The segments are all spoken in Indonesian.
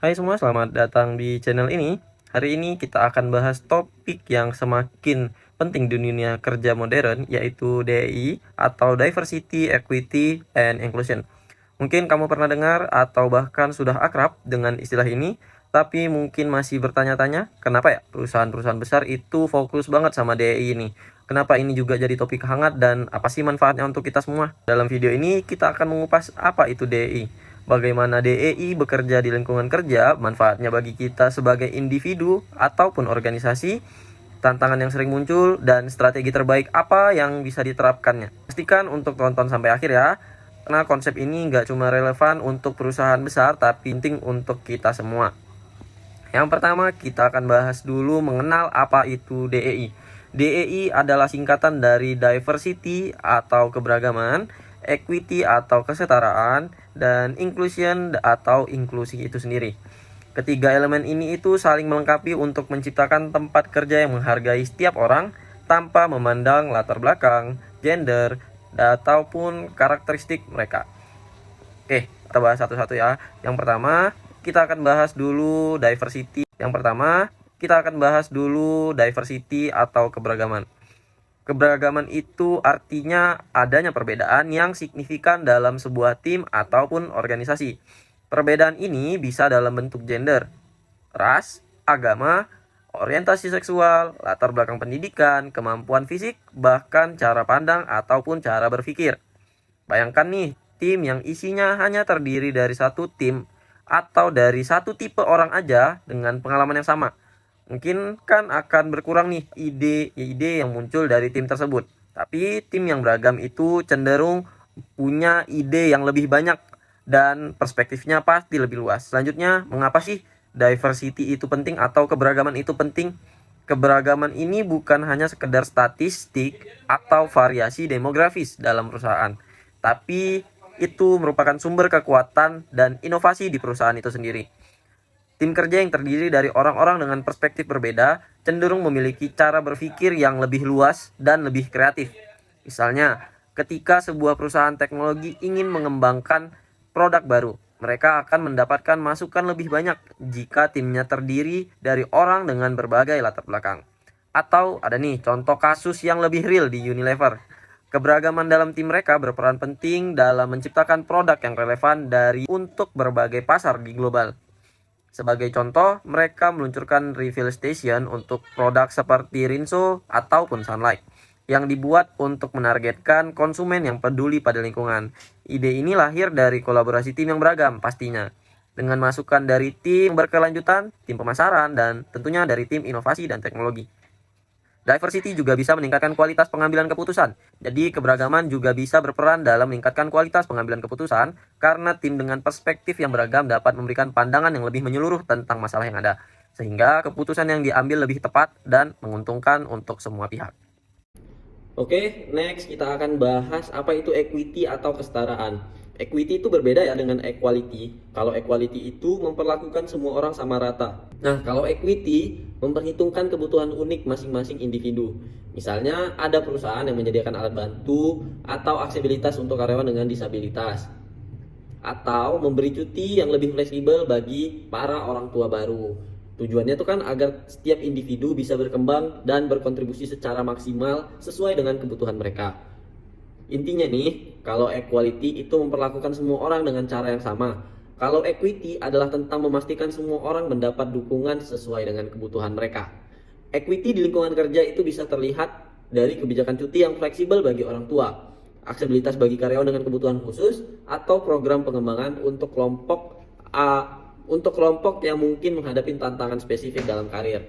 Hai semua, selamat datang di channel ini. Hari ini kita akan bahas topik yang semakin penting di dunia kerja modern, yaitu DEI atau Diversity, Equity, and Inclusion. Mungkin kamu pernah dengar atau bahkan sudah akrab dengan istilah ini, tapi mungkin masih bertanya-tanya, kenapa ya perusahaan-perusahaan besar itu fokus banget sama DEI ini? Kenapa ini juga jadi topik hangat dan apa sih manfaatnya untuk kita semua? Dalam video ini kita akan mengupas apa itu DEI, bagaimana DEI bekerja di lingkungan kerja, manfaatnya bagi kita sebagai individu ataupun organisasi, tantangan yang sering muncul, dan strategi terbaik apa yang bisa diterapkannya. Pastikan untuk tonton sampai akhir ya, karena konsep ini nggak cuma relevan untuk perusahaan besar, tapi penting untuk kita semua. Yang pertama, kita akan bahas dulu mengenal apa itu DEI. DEI adalah singkatan dari diversity atau keberagaman, equity atau kesetaraan, dan inclusion atau inklusi itu sendiri. Ketiga elemen ini itu saling melengkapi untuk menciptakan tempat kerja yang menghargai setiap orang tanpa memandang latar belakang, gender, ataupun karakteristik mereka. Oke, kita bahas satu-satu ya. Yang pertama, kita akan bahas dulu diversity. Yang pertama, kita akan bahas dulu diversity atau keberagaman. Keberagaman itu artinya adanya perbedaan yang signifikan dalam sebuah tim ataupun organisasi. Perbedaan ini bisa dalam bentuk gender, ras, agama, orientasi seksual, latar belakang pendidikan, kemampuan fisik, bahkan cara pandang ataupun cara berpikir. Bayangkan nih, tim yang isinya hanya terdiri dari satu tim atau dari satu tipe orang aja dengan pengalaman yang sama. Mungkin kan akan berkurang nih ide-ide yang muncul dari tim tersebut. Tapi tim yang beragam itu cenderung punya ide yang lebih banyak dan perspektifnya pasti lebih luas. Selanjutnya, mengapa sih diversity itu penting atau keberagaman itu penting? Keberagaman ini bukan hanya sekedar statistik atau variasi demografis dalam perusahaan, tapi itu merupakan sumber kekuatan dan inovasi di perusahaan itu sendiri. Tim kerja yang terdiri dari orang-orang dengan perspektif berbeda cenderung memiliki cara berpikir yang lebih luas dan lebih kreatif. Misalnya, ketika sebuah perusahaan teknologi ingin mengembangkan produk baru, mereka akan mendapatkan masukan lebih banyak jika timnya terdiri dari orang dengan berbagai latar belakang. Atau ada nih contoh kasus yang lebih real di Unilever. Keberagaman dalam tim mereka berperan penting dalam menciptakan produk yang relevan untuk berbagai pasar di global. Sebagai contoh, mereka meluncurkan refill station untuk produk seperti Rinso ataupun Sunlight yang dibuat untuk menargetkan konsumen yang peduli pada lingkungan. Ide ini lahir dari kolaborasi tim yang beragam pastinya, dengan masukan dari tim berkelanjutan, tim pemasaran, dan tentunya dari tim inovasi dan teknologi. Diversity juga bisa meningkatkan kualitas pengambilan keputusan. Jadi keberagaman juga bisa berperan dalam meningkatkan kualitas pengambilan keputusan karena tim dengan perspektif yang beragam dapat memberikan pandangan yang lebih menyeluruh tentang masalah yang ada. Sehingga keputusan yang diambil lebih tepat dan menguntungkan untuk semua pihak. Oke, next kita akan bahas apa itu equity atau kesetaraan. Equity itu berbeda ya dengan equality. Kalau equality itu memperlakukan semua orang sama rata. Nah, kalau equity memperhitungkan kebutuhan unik masing-masing individu. Misalnya ada perusahaan yang menyediakan alat bantu atau aksesibilitas untuk karyawan dengan disabilitas. Atau memberi cuti yang lebih fleksibel bagi para orang tua baru. Tujuannya itu kan agar setiap individu bisa berkembang dan berkontribusi secara maksimal sesuai dengan kebutuhan mereka. Intinya nih, kalau equality itu memperlakukan semua orang dengan cara yang sama. Kalau equity adalah tentang memastikan semua orang mendapat dukungan sesuai dengan kebutuhan mereka. Equity di lingkungan kerja itu bisa terlihat dari kebijakan cuti yang fleksibel bagi orang tua, aksesibilitas bagi karyawan dengan kebutuhan khusus, atau program pengembangan untuk kelompok yang mungkin menghadapi tantangan spesifik dalam karir.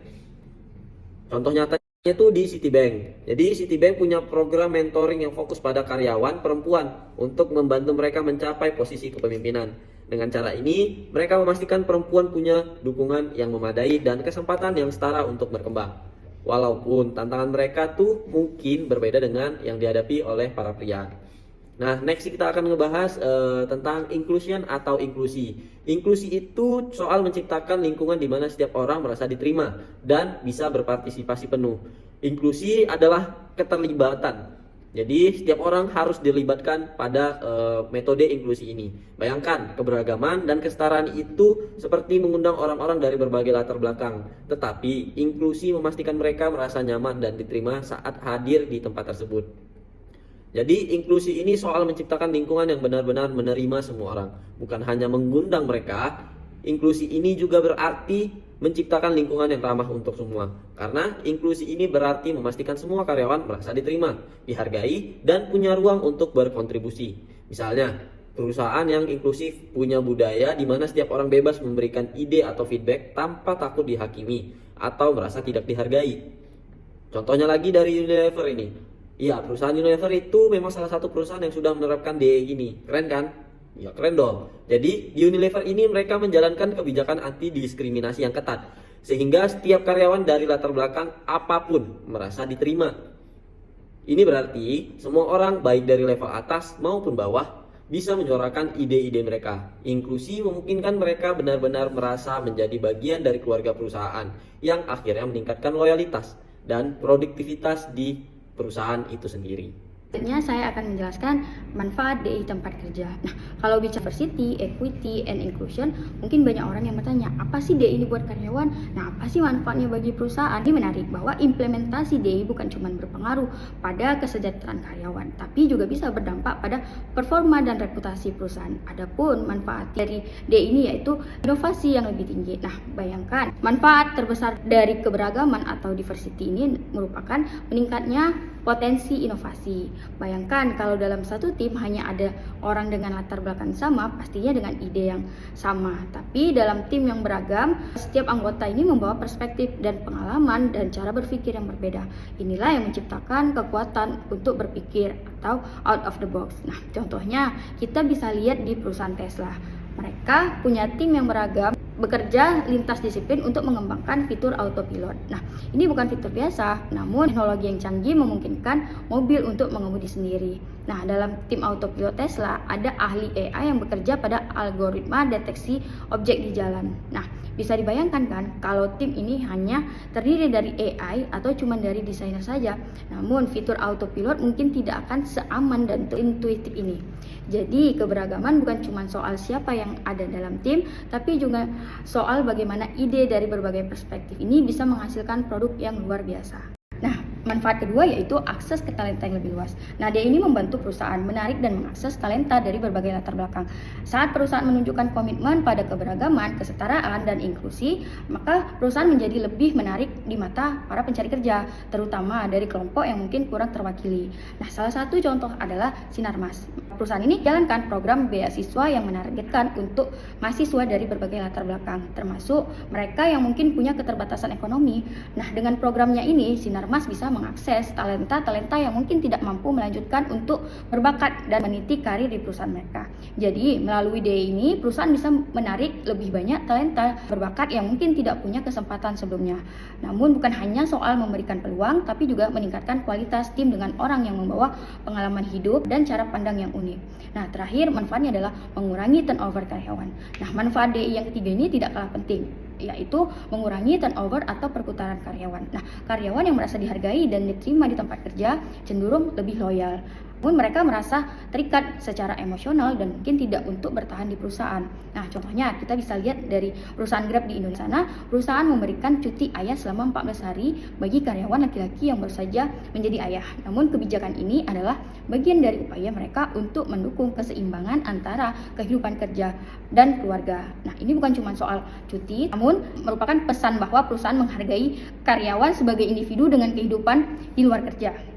Contoh nyatanya itu di Citibank. Jadi Citibank punya program mentoring yang fokus pada karyawan perempuan untuk membantu mereka mencapai posisi kepemimpinan. Dengan cara ini, mereka memastikan perempuan punya dukungan yang memadai dan kesempatan yang setara untuk berkembang. Walaupun tantangan mereka tuh mungkin berbeda dengan yang dihadapi oleh para pria. Nah, next kita akan ngebahas tentang inclusion atau inklusi. Inklusi itu soal menciptakan lingkungan di mana setiap orang merasa diterima dan bisa berpartisipasi penuh. Inklusi adalah keterlibatan Jadi setiap orang harus dilibatkan pada metode inklusi ini. Bayangkan keberagaman dan kesetaraan itu seperti mengundang orang-orang dari berbagai latar belakang. Tetapi inklusi memastikan mereka merasa nyaman dan diterima saat hadir di tempat tersebut. Jadi inklusi ini soal menciptakan lingkungan yang benar-benar menerima semua orang, bukan hanya mengundang mereka. Inklusi ini juga berarti menciptakan lingkungan yang ramah untuk semua. Karena inklusi ini berarti memastikan semua karyawan merasa diterima, dihargai, dan punya ruang untuk berkontribusi. Misalnya, perusahaan yang inklusif punya budaya di mana setiap orang bebas memberikan ide atau feedback tanpa takut dihakimi atau merasa tidak dihargai. Contohnya lagi dari Unilever ini. Iya, perusahaan Unilever itu memang salah satu perusahaan yang sudah menerapkan DE ini. Keren kan? Ya keren dong. Jadi di Unilever ini mereka menjalankan kebijakan anti diskriminasi yang ketat. Sehingga setiap karyawan dari latar belakang apapun merasa diterima. Ini berarti semua orang baik dari level atas maupun bawah bisa menyuarakan ide-ide mereka. Inklusi memungkinkan mereka benar-benar merasa menjadi bagian dari keluarga perusahaan yang akhirnya meningkatkan loyalitas dan produktivitas di perusahaan itu sendiri. Selanjutnya saya akan menjelaskan manfaat DI tempat kerja. Nah, kalau bicara diversity, equity, and inclusion, mungkin banyak orang yang bertanya, apa sih DI ini buat karyawan? Nah, apa sih manfaatnya bagi perusahaan? Ini menarik bahwa implementasi DI bukan cuma berpengaruh pada kesejahteraan karyawan, tapi juga bisa berdampak pada performa dan reputasi perusahaan. Adapun manfaat dari DI ini yaitu inovasi yang lebih tinggi. Nah, bayangkan manfaat terbesar dari keberagaman atau diversity ini merupakan meningkatnya potensi inovasi. Bayangkan kalau dalam satu tim hanya ada orang dengan latar belakang sama, pastinya dengan ide yang sama. Tapi dalam tim yang beragam, setiap anggota ini membawa perspektif dan pengalaman dan cara berpikir yang berbeda. Inilah yang menciptakan kekuatan untuk berpikir atau out of the box. Nah, contohnya kita bisa lihat di perusahaan Tesla. Mereka punya tim yang beragam, bekerja lintas disiplin untuk mengembangkan fitur autopilot. Nah, ini bukan fitur biasa, namun teknologi yang canggih memungkinkan mobil untuk mengemudi sendiri. Nah, dalam tim autopilot Tesla ada ahli AI yang bekerja pada algoritma deteksi objek di jalan. Nah, bisa dibayangkan kan kalau tim ini hanya terdiri dari AI atau cuma dari desainer saja. Namun fitur autopilot mungkin tidak akan seaman dan intuitif ini. Jadi keberagaman bukan cuma soal siapa yang ada dalam tim, tapi juga soal bagaimana ide dari berbagai perspektif ini bisa menghasilkan produk yang luar biasa. Nah, manfaat kedua yaitu akses ke talenta yang lebih luas. Nah, dia ini membantu perusahaan menarik dan mengakses talenta dari berbagai latar belakang. Saat perusahaan menunjukkan komitmen pada keberagaman, kesetaraan, dan inklusi, maka perusahaan menjadi lebih menarik di mata para pencari kerja, terutama dari kelompok yang mungkin kurang terwakili. Nah, salah satu contoh adalah Sinarmas. Perusahaan ini jalankan program beasiswa yang menargetkan untuk mahasiswa dari berbagai latar belakang, termasuk mereka yang mungkin punya keterbatasan ekonomi. Nah, dengan programnya ini, Sinarmas bisa mengakses talenta-talenta yang mungkin tidak mampu melanjutkan untuk berbakat dan meniti karir di perusahaan mereka. Jadi, melalui DE ini, perusahaan bisa menarik lebih banyak talenta berbakat yang mungkin tidak punya kesempatan sebelumnya. Namun, bukan hanya soal memberikan peluang, tapi juga meningkatkan kualitas tim dengan orang yang membawa pengalaman hidup dan cara pandang yang unik. Nah, terakhir manfaatnya adalah mengurangi turnover karyawan. Nah, manfaat DI yang ketiga ini tidak kalah penting, yaitu mengurangi turnover atau perputaran karyawan. Nah, karyawan yang merasa dihargai dan diterima di tempat kerja cenderung lebih loyal. Namun mereka merasa terikat secara emosional dan mungkin tidak untuk bertahan di perusahaan. Nah, contohnya kita bisa lihat dari perusahaan Grab di Indonesia. Perusahaan memberikan cuti ayah selama 14 hari bagi karyawan laki-laki yang baru saja menjadi ayah. Namun kebijakan ini adalah bagian dari upaya mereka untuk mendukung keseimbangan antara kehidupan kerja dan keluarga. Nah, ini bukan cuma soal cuti, namun merupakan pesan bahwa perusahaan menghargai karyawan sebagai individu dengan kehidupan di luar kerja.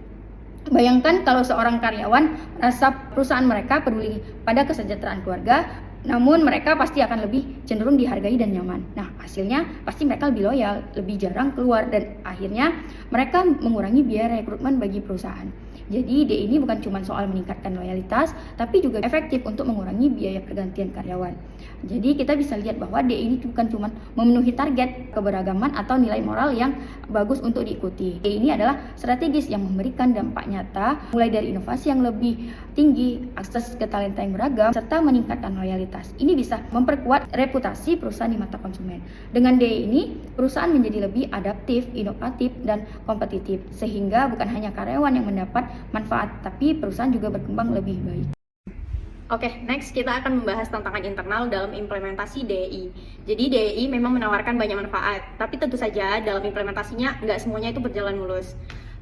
Bayangkan kalau seorang karyawan merasa perusahaan mereka peduli pada kesejahteraan keluarga, namun mereka pasti akan lebih cenderung dihargai dan nyaman. Nah, hasilnya pasti mereka lebih loyal, lebih jarang keluar, dan akhirnya mereka mengurangi biaya rekrutmen bagi perusahaan. Jadi DE ini bukan cuma soal meningkatkan loyalitas, tapi juga efektif untuk mengurangi biaya pergantian karyawan. Jadi kita bisa lihat bahwa DE ini bukan cuma memenuhi target keberagaman atau nilai moral yang bagus untuk diikuti. DE ini adalah strategis yang memberikan dampak nyata, mulai dari inovasi yang lebih tinggi, akses ke talenta yang beragam, serta meningkatkan loyalitas. Ini bisa memperkuat reputasi perusahaan di mata konsumen. Dengan DE ini, perusahaan menjadi lebih adaptif, inovatif, dan kompetitif, sehingga bukan hanya karyawan yang mendapat manfaat, tapi perusahaan juga berkembang lebih baik. Oke, next kita akan membahas tantangan internal dalam implementasi DEI. Jadi DEI memang menawarkan banyak manfaat, tapi tentu saja dalam implementasinya nggak semuanya itu berjalan mulus.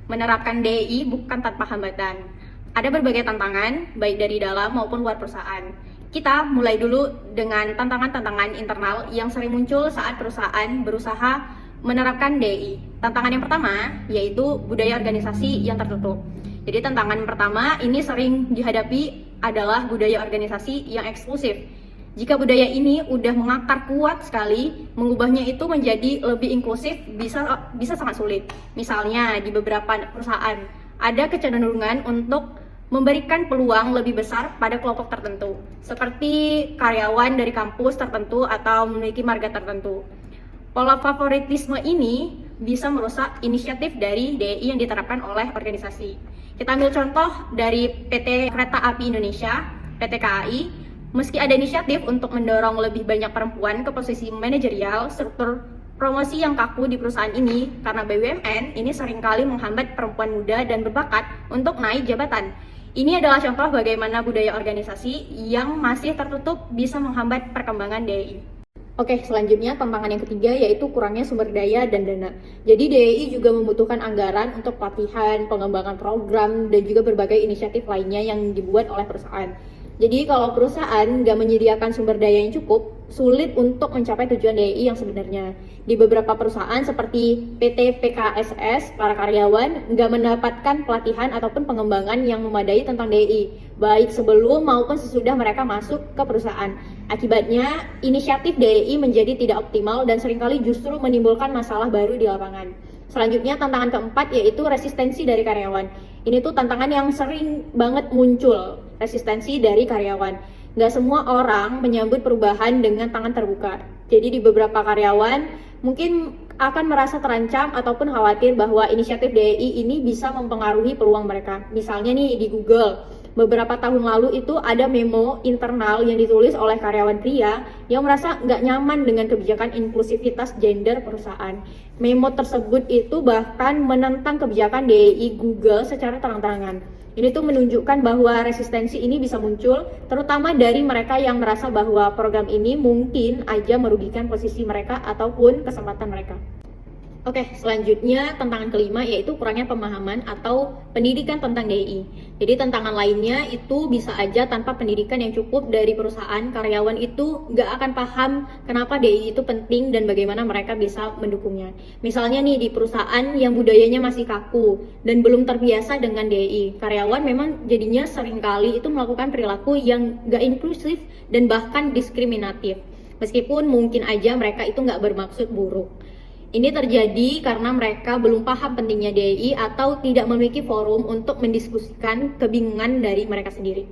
Menerapkan DEI bukan tanpa hambatan. Ada berbagai tantangan, baik dari dalam maupun luar perusahaan. Kita mulai dulu dengan tantangan-tantangan internal yang sering muncul saat perusahaan berusaha menerapkan DEI. Tantangan yang pertama yaitu budaya organisasi yang tertutup. Jadi tantangan pertama ini sering dihadapi adalah budaya organisasi yang eksklusif. Jika budaya ini udah mengakar kuat sekali, mengubahnya itu menjadi lebih inklusif bisa sangat sulit. Misalnya di beberapa perusahaan ada kecenderungan untuk memberikan peluang lebih besar pada kelompok tertentu, seperti karyawan dari kampus tertentu atau memiliki marga tertentu. Pola favoritisme ini bisa merusak inisiatif dari DEI yang diterapkan oleh organisasi. Kita ambil contoh dari PT Kereta Api Indonesia, PT KAI. Meski ada inisiatif untuk mendorong lebih banyak perempuan ke posisi manajerial, struktur promosi yang kaku di perusahaan ini karena BUMN ini seringkali menghambat perempuan muda dan berbakat untuk naik jabatan. Ini adalah contoh bagaimana budaya organisasi yang masih tertutup bisa menghambat perkembangan DEI. Oke, selanjutnya tantangan yang ketiga yaitu kurangnya sumber daya dan dana. Jadi DEI juga membutuhkan anggaran untuk pelatihan, pengembangan program, dan juga berbagai inisiatif lainnya yang dibuat oleh perusahaan. Jadi kalau perusahaan nggak menyediakan sumber daya yang cukup, sulit untuk mencapai tujuan DEI yang sebenarnya. Di beberapa perusahaan seperti PT PKSS, para karyawan nggak mendapatkan pelatihan ataupun pengembangan yang memadai tentang DEI, baik sebelum maupun sesudah mereka masuk ke perusahaan. Akibatnya, inisiatif DEI menjadi tidak optimal dan seringkali justru menimbulkan masalah baru di lapangan. Selanjutnya, tantangan keempat yaitu resistensi dari karyawan. Ini tuh tantangan yang sering banget muncul, resistensi dari karyawan. Nggak semua orang menyambut perubahan dengan tangan terbuka. Jadi di beberapa karyawan mungkin akan merasa terancam ataupun khawatir bahwa inisiatif DEI ini bisa mempengaruhi peluang mereka. Misalnya nih di Google, beberapa tahun lalu itu ada memo internal yang ditulis oleh karyawan pria yang merasa nggak nyaman dengan kebijakan inklusivitas gender perusahaan. Memo tersebut itu bahkan menentang kebijakan DEI Google secara terang-terangan. Ini tuh menunjukkan bahwa resistensi ini bisa muncul terutama dari mereka yang merasa bahwa program ini mungkin aja merugikan posisi mereka ataupun kesempatan mereka. Oke, selanjutnya tantangan kelima yaitu kurangnya pemahaman atau pendidikan tentang DEI. Jadi tantangan lainnya itu bisa aja tanpa pendidikan yang cukup dari perusahaan, karyawan itu nggak akan paham kenapa DEI itu penting dan bagaimana mereka bisa mendukungnya. Misalnya nih di perusahaan yang budayanya masih kaku dan belum terbiasa dengan DEI, karyawan memang jadinya seringkali itu melakukan perilaku yang nggak inklusif dan bahkan diskriminatif. Meskipun mungkin aja mereka itu nggak bermaksud buruk. Ini terjadi karena mereka belum paham pentingnya DEI atau tidak memiliki forum untuk mendiskusikan kebingungan dari mereka sendiri.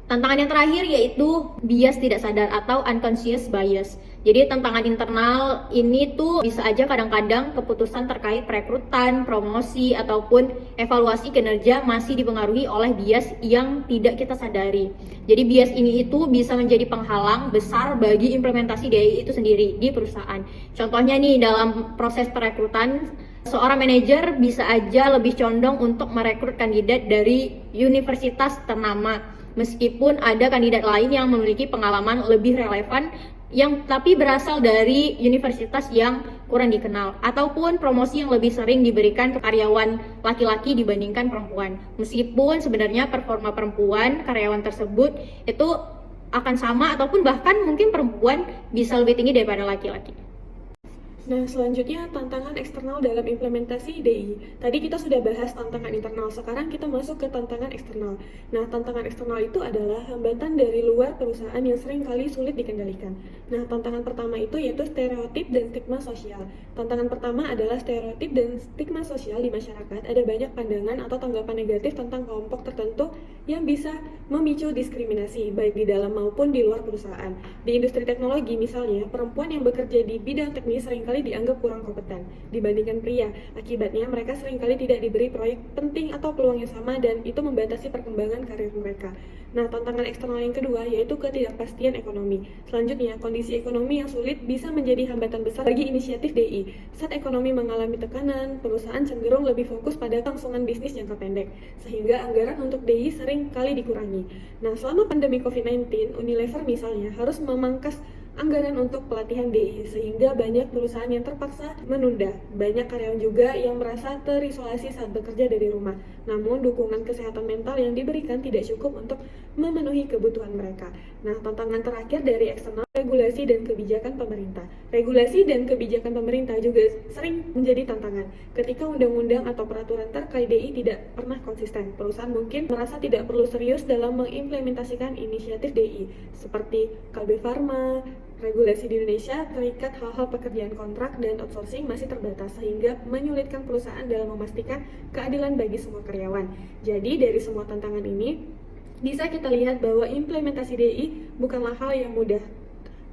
Tantangan yang terakhir yaitu bias tidak sadar atau unconscious bias. Jadi tantangan internal ini tuh bisa aja kadang-kadang keputusan terkait perekrutan, promosi, ataupun evaluasi kinerja masih dipengaruhi oleh bias yang tidak kita sadari. Jadi bias ini itu bisa menjadi penghalang besar bagi implementasi DEI itu sendiri di perusahaan. Contohnya nih dalam proses perekrutan, seorang manajer bisa aja lebih condong untuk merekrut kandidat dari universitas ternama. Meskipun ada kandidat lain yang memiliki pengalaman lebih relevan yang tapi berasal dari universitas yang kurang dikenal, ataupun promosi yang lebih sering diberikan ke karyawan laki-laki dibandingkan perempuan. Meskipun sebenarnya performa perempuan karyawan tersebut itu akan sama ataupun bahkan mungkin perempuan bisa lebih tinggi daripada laki-laki. Nah, selanjutnya tantangan eksternal dalam implementasi DEI. Tadi kita sudah bahas tantangan internal, sekarang kita masuk ke tantangan eksternal. Nah, tantangan eksternal itu adalah hambatan dari luar perusahaan yang sering kali sulit dikendalikan. Nah, tantangan pertama itu yaitu stereotip dan stigma sosial. Tantangan pertama adalah stereotip dan stigma sosial di masyarakat. Ada banyak pandangan atau tanggapan negatif tentang kelompok tertentu yang bisa memicu diskriminasi, baik di dalam maupun di luar perusahaan. Di industri teknologi misalnya, perempuan yang bekerja di bidang teknis seringkali dianggap kurang kompeten dibandingkan pria. Akibatnya mereka seringkali tidak diberi proyek penting atau peluang yang sama dan itu membatasi perkembangan karir mereka. Nah, tantangan eksternal yang kedua yaitu ketidakpastian ekonomi. Selanjutnya, kondisi ekonomi yang sulit bisa menjadi hambatan besar bagi inisiatif DI. Saat ekonomi mengalami tekanan, perusahaan cenderung lebih fokus pada kelangsungan bisnis jangka pendek, sehingga anggaran untuk DI sering kali dikurangi. Nah, selama pandemi COVID-19, Unilever misalnya harus memangkas anggaran untuk pelatihan DI, sehingga banyak perusahaan yang terpaksa menunda. Banyak karyawan juga yang merasa terisolasi saat bekerja dari rumah. Namun, dukungan kesehatan mental yang diberikan tidak cukup untuk memenuhi kebutuhan mereka. Nah, tantangan terakhir dari eksternal, regulasi dan kebijakan pemerintah. Regulasi dan kebijakan pemerintah juga sering menjadi tantangan. Ketika undang-undang atau peraturan terkait DI tidak pernah konsisten, perusahaan mungkin merasa tidak perlu serius dalam mengimplementasikan inisiatif DI, seperti Kalbe Farma. Regulasi di Indonesia terikat hal-hal pekerjaan kontrak dan outsourcing masih terbatas, sehingga menyulitkan perusahaan dalam memastikan keadilan bagi semua karyawan. Jadi dari semua tantangan ini, bisa kita lihat bahwa implementasi DI bukanlah hal yang mudah.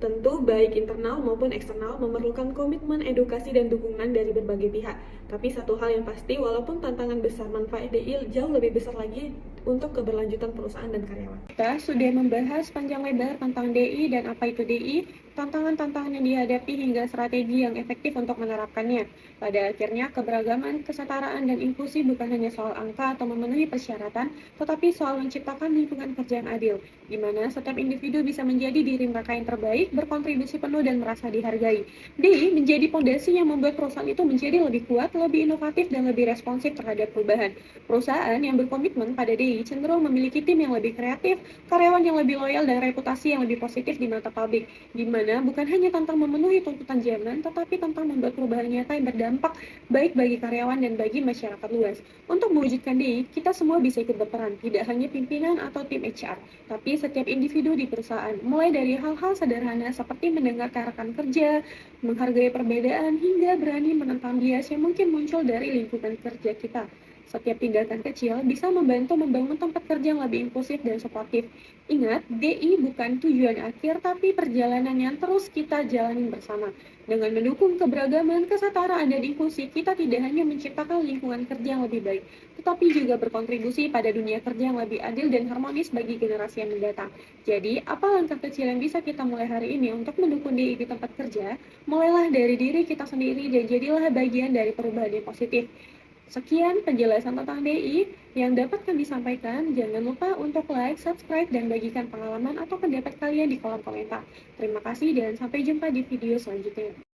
Tentu baik internal maupun eksternal memerlukan komitmen, edukasi, dan dukungan dari berbagai pihak. Tapi satu hal yang pasti, walaupun tantangan besar, manfaat DI jauh lebih besar lagi untuk keberlanjutan perusahaan dan karyawan. Kita sudah membahas panjang lebar tentang DI dan apa itu DI, tantangan-tantangan yang dihadapi hingga strategi yang efektif untuk menerapkannya. Pada akhirnya, keberagaman, kesetaraan, dan inklusi bukan hanya soal angka atau memenuhi persyaratan, tetapi soal menciptakan lingkungan kerja yang adil, di mana setiap individu bisa menjadi diri mereka yang terbaik, berkontribusi penuh, dan merasa dihargai. DI menjadi fondasi yang membuat perusahaan itu menjadi lebih kuat, lebih inovatif, dan lebih responsif terhadap perubahan. Perusahaan yang berkomitmen pada DI cenderung memiliki tim yang lebih kreatif, karyawan yang lebih loyal, dan reputasi yang lebih positif di mata publik, di mana bukan hanya tentang memenuhi tuntutan zaman, tetapi tentang membuat perubahan nyata yang berdampak baik bagi karyawan dan bagi masyarakat luas. Untuk mewujudkan DI, kita semua bisa ikut berperan, tidak hanya pimpinan atau tim HR, tapi setiap individu di perusahaan, mulai dari hal-hal sederhana seperti mendengarkan rekan kerja, menghargai perbedaan, hingga berani menentang bias yang mungkin muncul dari lingkungan kerja kita. Setiap tindakan kecil bisa membantu membangun tempat kerja yang lebih inklusif dan suportif. Ingat, DI bukan tujuan akhir, tapi perjalanan yang terus kita jalani bersama. Dengan mendukung keberagaman, kesetaraan, dan inklusi, kita tidak hanya menciptakan lingkungan kerja yang lebih baik, tetapi juga berkontribusi pada dunia kerja yang lebih adil dan harmonis bagi generasi yang mendatang. Jadi, apa langkah kecil yang bisa kita mulai hari ini untuk mendukung DI di tempat kerja? Mulailah dari diri kita sendiri dan jadilah bagian dari perubahan yang positif. Sekian penjelasan tentang DI yang dapat kami sampaikan. Jangan lupa untuk like, subscribe, dan bagikan pengalaman atau pendapat kalian di kolom komentar. Terima kasih dan sampai jumpa di video selanjutnya.